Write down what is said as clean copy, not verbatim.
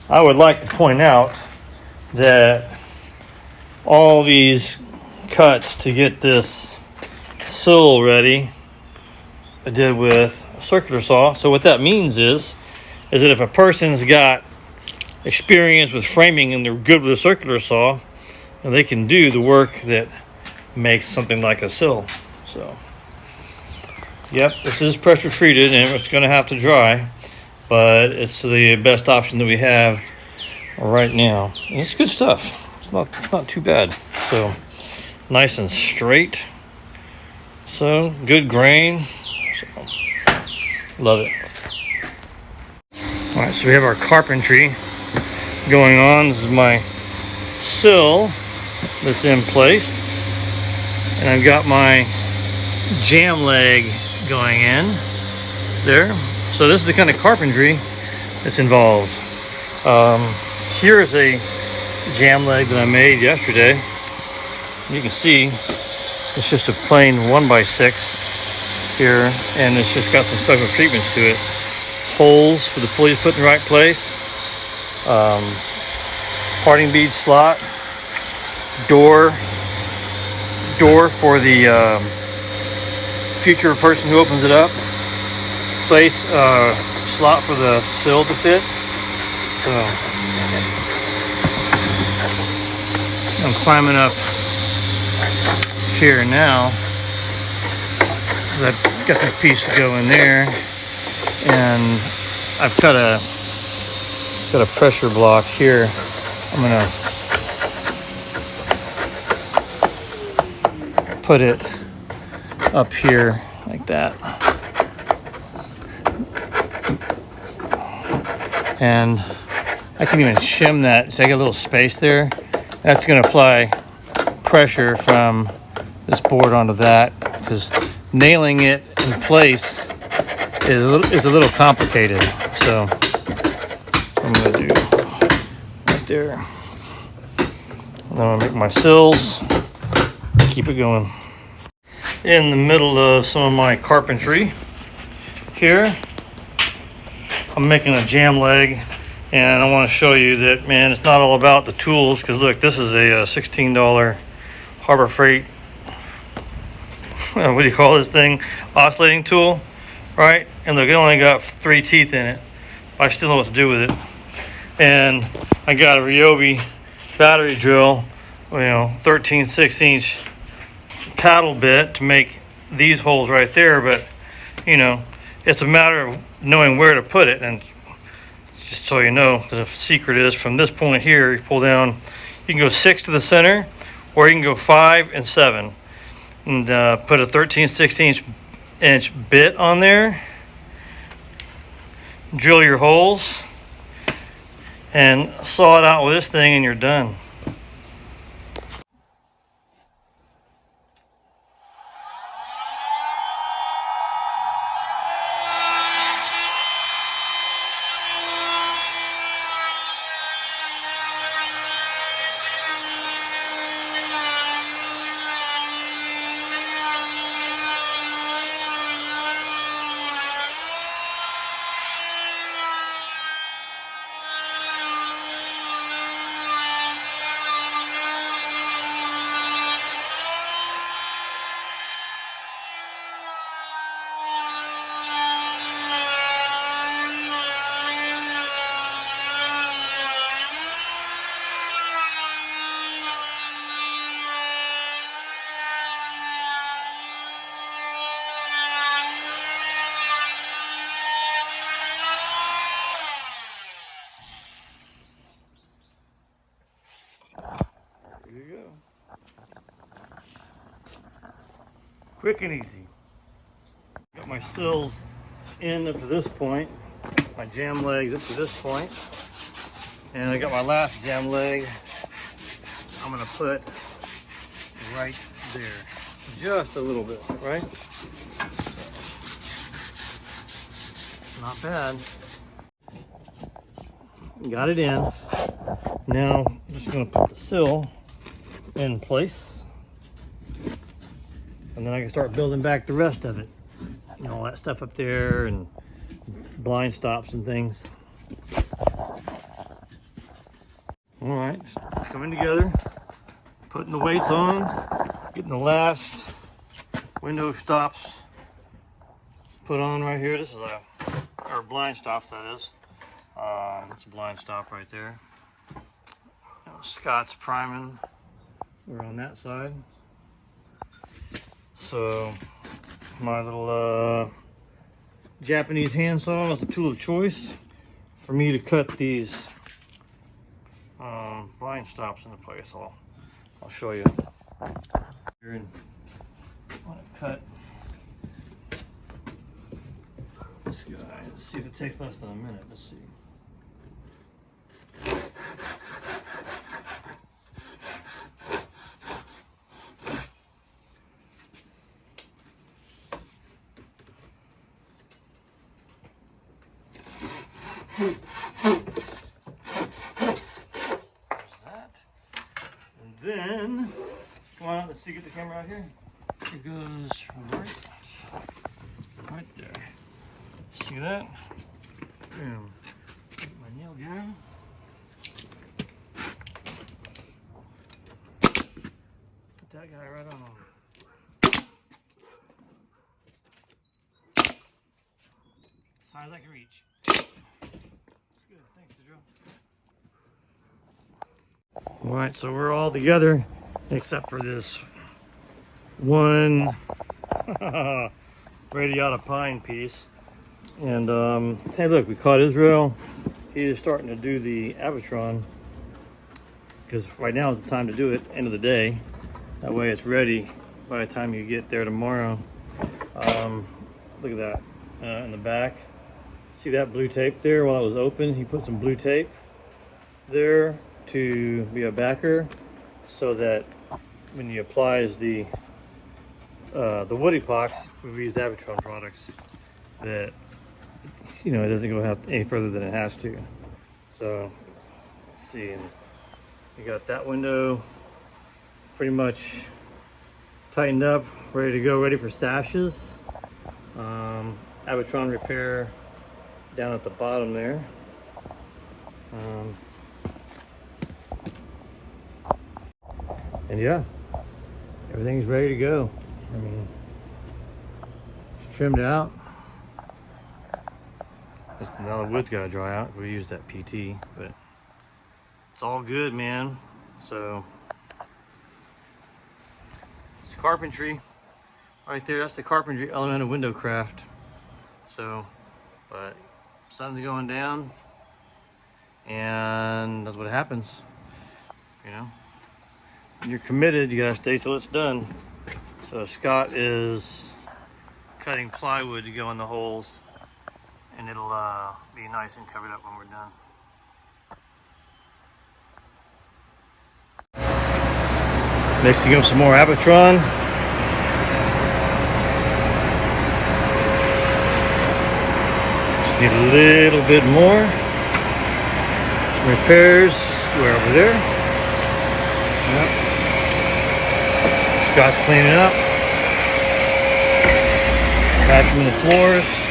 I would like to point out that all these cuts to get this sill ready I did with a circular saw. So what that means is that if a person's got experience with framing and they're good with a circular saw, and they can do the work that makes something like a sill. So yep, this is pressure treated and it's going to have to dry, but it's the best option that we have right now. And it's good stuff. It's not too bad. So nice and straight. So good grain. So, love it. All right, so we have our carpentry going on. This is my sill that's in place, and I've got my jam leg going in there. So this is the kind of carpentry that's involved. Here's a jam leg that I made yesterday. You can see it's just a plain 1x6 here, and it's just got some special treatments to it. Holes for the pulleys put in the right place, parting bead slot, door for the future person who opens it up, place slot for the sill to fit. So I'm climbing up here now because I've got this piece to go in there, and I've got a pressure block here. I'm gonna put it up here like that, and I can even shim that so I get a little space there. That's going to apply pressure from this board onto that, because nailing it in place is a little complicated. So I'm going to do right there. And then I'm going to make my sills, keep it going. In the middle of some of my carpentry here, I'm making a jam leg, and I want to show you that, man, it's not all about the tools. Because look, this is a $16 Harbor Freight, what do you call this thing, oscillating tool, right? And look, it only got 3 teeth in it. I still know what to do with it. And I got a Ryobi battery drill, 13/16" paddle bit to make these holes right there. But it's a matter of knowing where to put it. And just so you know, the secret is from this point here, you pull down, you can go 6 to the center, or you can go 5 and 7, and put a 13/16" bit on there, drill your holes, and saw it out with this thing, and you're done. There you go. Quick and easy. Got my sills in up to this point, my jam legs up to this point, and I got my last jam leg I'm gonna put right there, just a little bit, right? Not bad. Got it in. Now I'm just gonna put the sill in place, and then I can start building back the rest of it. All that stuff up there and blind stops and things. coming together, putting the weights on, getting the last window stops put on right here. This is our blind stops, that is. It's a blind stop right there. Scott's priming. We're on that side. So my little Japanese handsaw is the tool of choice for me to cut these blind stops into place. I'll show you. Here, and I want to cut this guy. Let's see if it takes less than a minute. Let's see. There's that. And then, come on, let's see, get the camera out here. It goes right there. See that? Boom. Get my nail gun. Put that guy right on. As high as I can reach. Good, thanks, Joe. All right, so we're all together except for this one radiata pine piece. And hey, look, we caught Israel. He is starting to do the Abatron because right now is the time to do it. End of the day, that way it's ready by the time you get there tomorrow. Look at that in the back. See that blue tape there? While it was open, he put some blue tape there to be a backer, so that when he applies the wood epoxy, we use Abatron products, that it doesn't go out any further than it has to. So let's see, and you got that window pretty much tightened up, ready to go, ready for sashes. Abatron repair down at the bottom there. And yeah, everything's ready to go. I mean, it's trimmed out. Just now the wood's gotta dry out. We use that PT, but it's all good, man. So it's carpentry right there. That's the carpentry element of window craft. So, but sun's going down, and that's what happens. When you're committed, you gotta stay till it's done. So Scott is cutting plywood to go in the holes, and it'll be nice and covered up when we're done. Mixing up some more Abatron. Just need a little bit more. Some repairs, we're over there. Yep. Scott's cleaning up. Patching the floors.